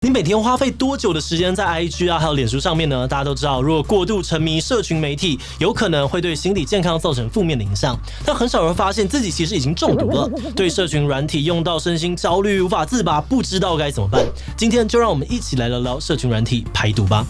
你每天花费多久的时间在 IG 还有脸书上面呢？大家都知道，如果过度沉迷社群媒体，有可能会对心理健康造成负面的影响。但很少人发现自己其实已经中毒了，对社群软体用到身心焦虑，无法自拔，不知道该怎么办。今天就让我们一起来聊聊社群软体排毒吧。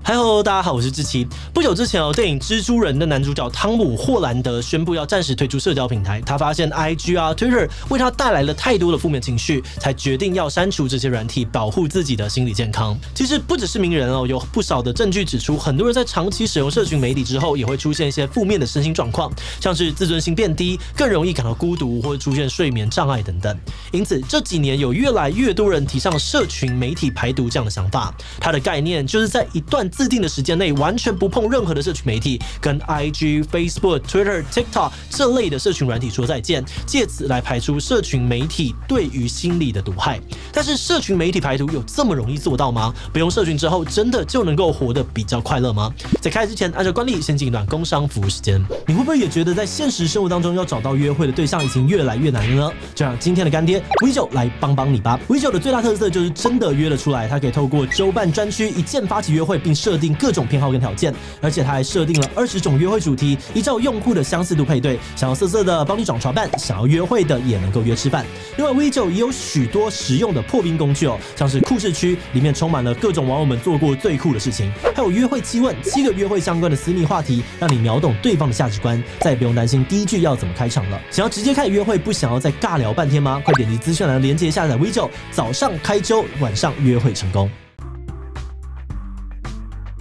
Hello， 大家好，我是志奇。不久之前电影《蜘蛛人》的男主角汤姆·霍兰德宣布要暂时退出社交平台。他发现 IG、Twitter 为他带来了太多的负面情绪，才决定要删除这些软体，保护自己的心理健康。其实不只是名人有不少的证据指出，很多人在长期使用社群媒体之后，也会出现一些负面的身心状况，像是自尊心变低，更容易感到孤独，或者出现睡眠障碍等等。因此，这几年有越来越多人提倡社群媒体排毒这样的想法。它的概念就是在一段自定的时间内完全不碰任何的社群媒体，跟 IG、Facebook、Twitter、TikTok 这类的社群软体说再见，借此来排除社群媒体对于心理的毒害。但是社群媒体排毒有这么容易做到吗？不用社群之后，真的就能够活得比较快乐吗？在开始之前，按照惯例先进一段工商服务时间。你会不会也觉得在现实生活当中要找到约会的对象已经越来越难了呢？就让今天的干爹 V9 来帮你吧。V9 的最大特色就是真的约了出来，它可以透过周办专区一键发起约会，并设定各种偏好跟条件，而且它还设定了20种约会主题，依照用户的相似度配对，想要色色的帮你转传办，想要约会的也能够约吃饭。另外 V9 也有许多实用的破冰工具像是酷视区，里面充满了各种网友们做过最酷的事情，还有约会7问，7个约会相关的私密话题，让你秒懂对方的价值观，再也不用担心第一句要怎么开场了。想要直接开始约会，不想要再尬聊半天吗？快点击资讯栏的连结下载 V9， 早上开揪，晚上约会成功。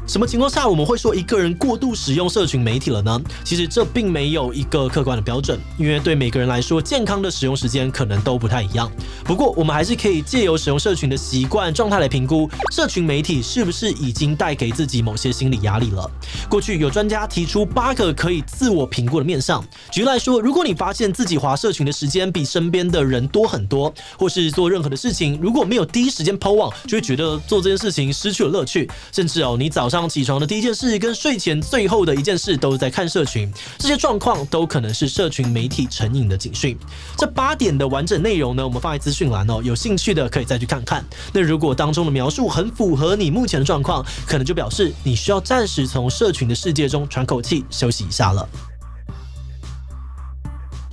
什么情况下我们会说一个人过度使用社群媒体了呢？其实这并没有一个客观的标准，因为对每个人来说，健康的使用时间可能都不太一样。不过我们还是可以借由使用社群的习惯状态来评估，社群媒体是不是已经带给自己某些心理压力了。过去有专家提出8个可以自我评估的面向。举例来说，如果你发现自己滑社群的时间比身边的人多很多，或是做任何的事情如果没有第一时间 po 网，就会觉得做这件事情失去了乐趣，甚至你早上起床的第一件事跟睡前最后的一件事都是在看社群，这些状况都可能是社群媒体成瘾的警讯。这8点的完整内容呢，我们放在资讯栏有兴趣的可以再去看看。那如果当中的描述很符合你目前的状况，可能就表示你需要暂时从社群的世界中喘口气，休息一下了。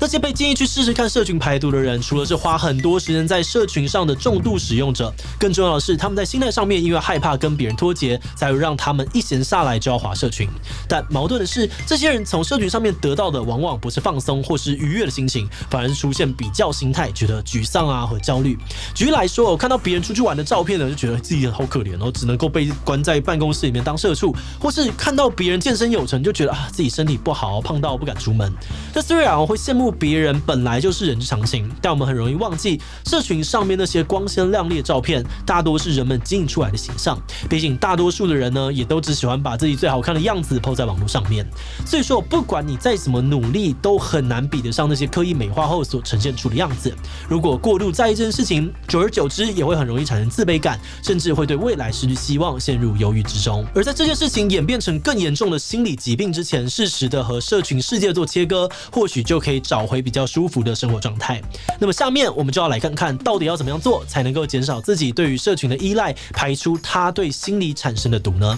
那些被建议去试试看社群排毒的人，除了是花很多时间在社群上的重度使用者，更重要的是他们在心态上面因为害怕跟别人脱节，才会让他们一闲下来就要滑社群。但矛盾的是，这些人从社群上面得到的往往不是放松或是愉悦的心情，反而是出现比较心态，觉得沮丧和焦虑。举例来说，我看到别人出去玩的照片呢，就觉得自己好可怜只能够被关在办公室里面当社畜，或是看到别人健身有成，就觉得自己身体不好，胖到不敢出门。这虽然我会羡慕别人本来就是人之常情，但我们很容易忘记，社群上面那些光鲜亮丽的照片，大多是人们经营出来的形象。毕竟大多数的人呢，也都只喜欢把自己最好看的样子 po 在网络上面。所以说，不管你再怎么努力，都很难比得上那些刻意美化后所呈现出的样子。如果过度在意这件事情，久而久之也会很容易产生自卑感，甚至会对未来失去希望，陷入忧郁之中。而在这件事情演变成更严重的心理疾病之前，适时的和社群世界做切割，或许就可以找回比较舒服的生活状态。那么下面我们就要来看看，到底要怎么样做才能够减少自己对于社群的依赖，排除它对心理产生的毒呢？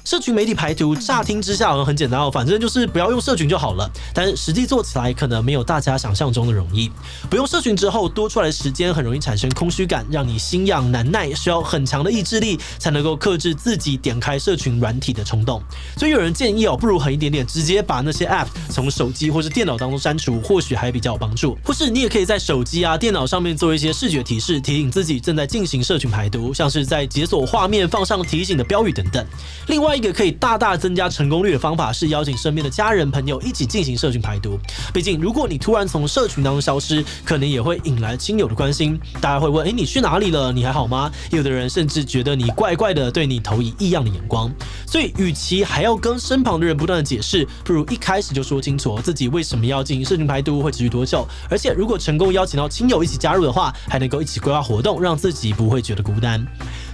社群媒体排毒乍听之下很简单反正就是不要用社群就好了，但是实际做起来可能没有大家想象中的容易。不用社群之后多出来的时间很容易产生空虚感，让你心痒难耐，需要很强的意志力才能够克制自己点开社群软体的冲动。所以有人建议不如狠一点点，直接把那些 App 从手机或是电脑当中删除，或许还比较有帮助。或是你也可以在手机电脑上面做一些视觉提示，提醒自己正在进行社群排毒，像是在解锁画面放上提醒的标语等等。另外一个可以大大增加成功率的方法是邀请身边的家人朋友一起进行社群排毒。毕竟如果你突然从社群当中消失，可能也会引来亲友的关心，大家会问你去哪里了，你还好吗？有的人甚至觉得你怪怪的，对你投以异样的眼光。所以与其还要跟身旁的人不断的解释，不如一开始就说清楚自己为什么要进行社群排毒，会持续多久，而且如果成功邀请到亲友一起加入的话，还能够一起规划活动，让自己不会觉得孤单。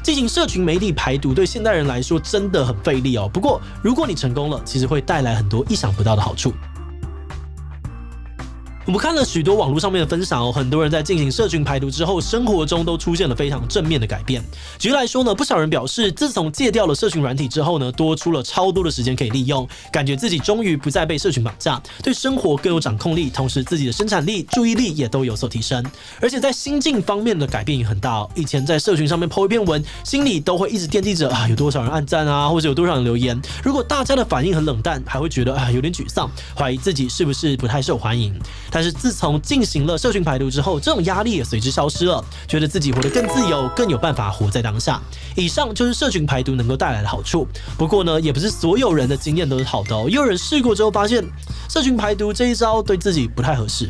进行社群媒体排毒对现代人来说真的很费力哦。不过如果你成功了，其实会带来很多意想不到的好处。我们看了许多网络上面的分享哦，很多人在进行社群排毒之后，生活中都出现了非常正面的改变。举例来说呢，不少人表示，自从戒掉了社群软体之后呢，多出了超多的时间可以利用，感觉自己终于不再被社群绑架，对生活更有掌控力，同时自己的生产力、注意力也都有所提升。而且在心境方面的改变也很大哦。以前在社群上面 po 一篇文，心里都会一直惦记着有多少人按赞啊，或者有多少人留言。如果大家的反应很冷淡，还会觉得有点沮丧，怀疑自己是不是不太受欢迎。但是自从进行了社群排毒之后，这种压力也随之消失了，觉得自己活得更自由，更有办法活在当下。以上就是社群排毒能够带来的好处。不过呢，也不是所有人的经验都是好的哦，也有人试过之后发现，社群排毒这一招对自己不太合适。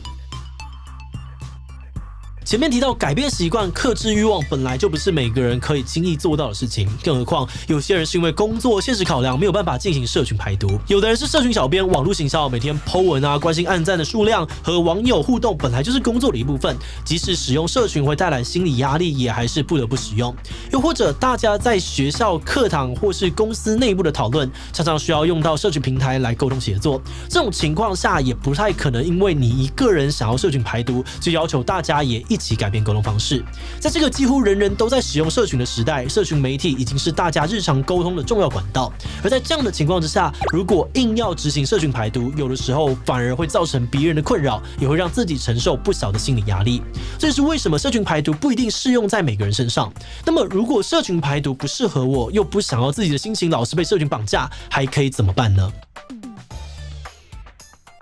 前面提到改变习惯、克制欲望，本来就不是每个人可以轻易做到的事情，更何况有些人是因为工作、现实考量没有办法进行社群排毒。有的人是社群小编、网络行销，每天 po 文啊，关心按赞的数量，和网友互动，本来就是工作的一部分。即使使用社群会带来心理压力，也还是不得不使用。又或者大家在学校、课堂或是公司内部的讨论，常常需要用到社群平台来沟通协作。这种情况下，也不太可能因为你一个人想要社群排毒，就要求大家也一起改变沟通方式。在这个几乎人人都在使用社群的时代，社群媒体已经是大家日常沟通的重要管道。而在这样的情况之下，如果硬要执行社群排毒，有的时候反而会造成别人的困扰，也会让自己承受不小的心理压力。这是为什么社群排毒不一定适用在每个人身上。那么如果社群排毒不适合我，又不想要自己的心情老是被社群绑架，还可以怎么办呢？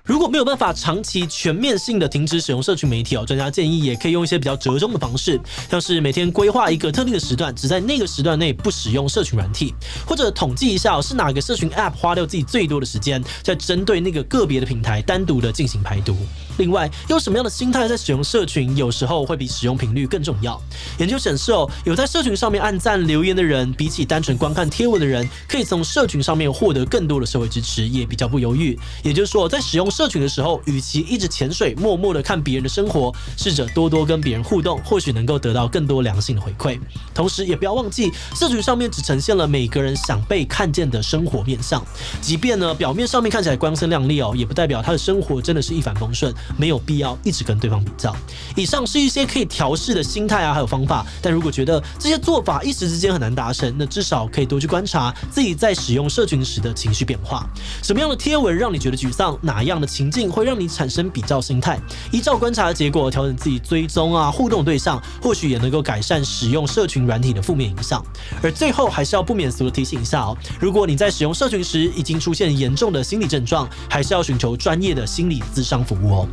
如果没有办法长期全面性的停止使用社群媒体专家建议也可以用一些比较折中的方式，像是每天规划一个特定的时段，只在那个时段内不使用社群软体，或者统计一下是哪个社群 App 花掉自己最多的时间，再针对那个个别的平台单独的进行排毒。另外，用什么样的心态在使用社群，有时候会比使用频率更重要。研究显示有在社群上面按赞留言的人，比起单纯观看贴文的人，可以从社群上面获得更多的社会支持，也比较不犹豫。也就是说，在使用社群的时候，与其一直潜水，默默的看别人的生活，试着多多跟别人互动，或许能够得到更多良性的回馈。同时，也不要忘记，社群上面只呈现了每个人想被看见的生活面向，即便呢表面上面看起来光鲜亮丽也不代表他的生活真的是一帆风顺，没有必要一直跟对方比较。以上是一些可以调试的心态还有方法，但如果觉得这些做法一时之间很难达成，那至少可以多去观察自己在使用社群时的情绪变化。什么样的贴文让你觉得沮丧？哪样的情境会让你产生比较心态？依照观察的结果调整自己追踪互动对象，或许也能够改善使用社群软体的负面影响。而最后还是要不免俗的提醒一下如果你在使用社群时已经出现严重的心理症状，还是要寻求专业的心理咨商服务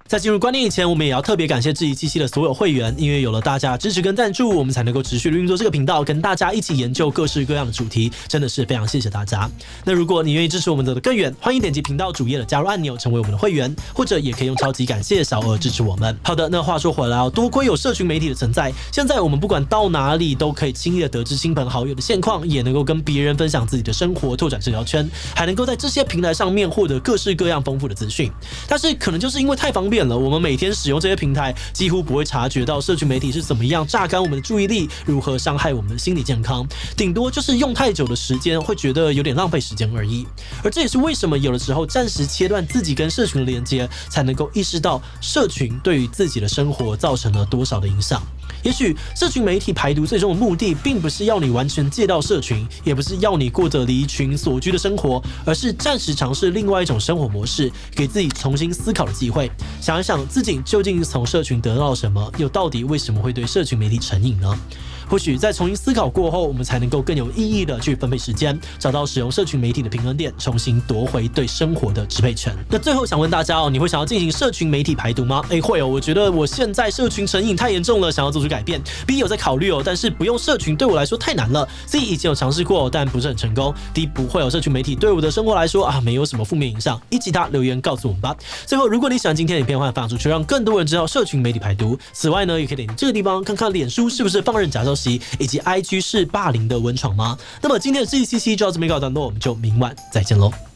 在进入观念以前，我们也要特别感谢质疑77的所有会员，因为有了大家支持跟赞助，我们才能够持续的运作这个频道，跟大家一起研究各式各样的主题，真的是非常谢谢大家。那如果你愿意支持我们走得更远，欢迎点击频道主页的加入按钮，成为我们的会员，或者也可以用超级感谢小额支持我们。好的，那话说回来多亏有社群媒体的存在，现在我们不管到哪里都可以轻易的得知亲朋好友的现况，也能够跟别人分享自己的生活，拓展社交圈，还能够在这些平台上面获得各式各样丰富的资讯。但是可能就是因为太方便了，我们每天使用这些平台，几乎不会察觉到社群媒体是怎么样榨干我们的注意力，如何伤害我们的心理健康，顶多就是用太久的时间会觉得有点浪费时间而已。而这也是为什么有的时候暂时切断自己跟社群的连接，才能够意识到社群对于自己的生活造成了多少的影响。也许社群媒体排毒最终的目的，并不是要你完全戒掉社群，也不是要你过着离群所居的生活，而是暂时尝试另外一种生活模式，给自己重新思考的机会，想一想自己究竟从社群得到了什么，又到底为什么会对社群媒体成瘾呢？或许在重新思考过后，我们才能够更有意义的去分配时间，找到使用社群媒体的平衡点，重新夺回对生活的支配权。那最后想问大家你会想要进行社群媒体排毒吗？会我觉得我现在社群成瘾太严重了，想要做出改变。B 有在考虑但是不用社群对我来说太难了。C 以前有尝试过，但不是很成功。D 不会有社群媒体对我的生活来说没有什么负面影响。其他留言告诉我们吧。最后，如果你喜欢今天的影片，欢迎分享出去，让更多人知道社群媒体排毒。此外呢，也可以点这个地方看看脸书是不是放任假消息，以及 IG 是霸凌的温床吗？那么今天的这一期就到这边告一段落，我们就明晚再见喽。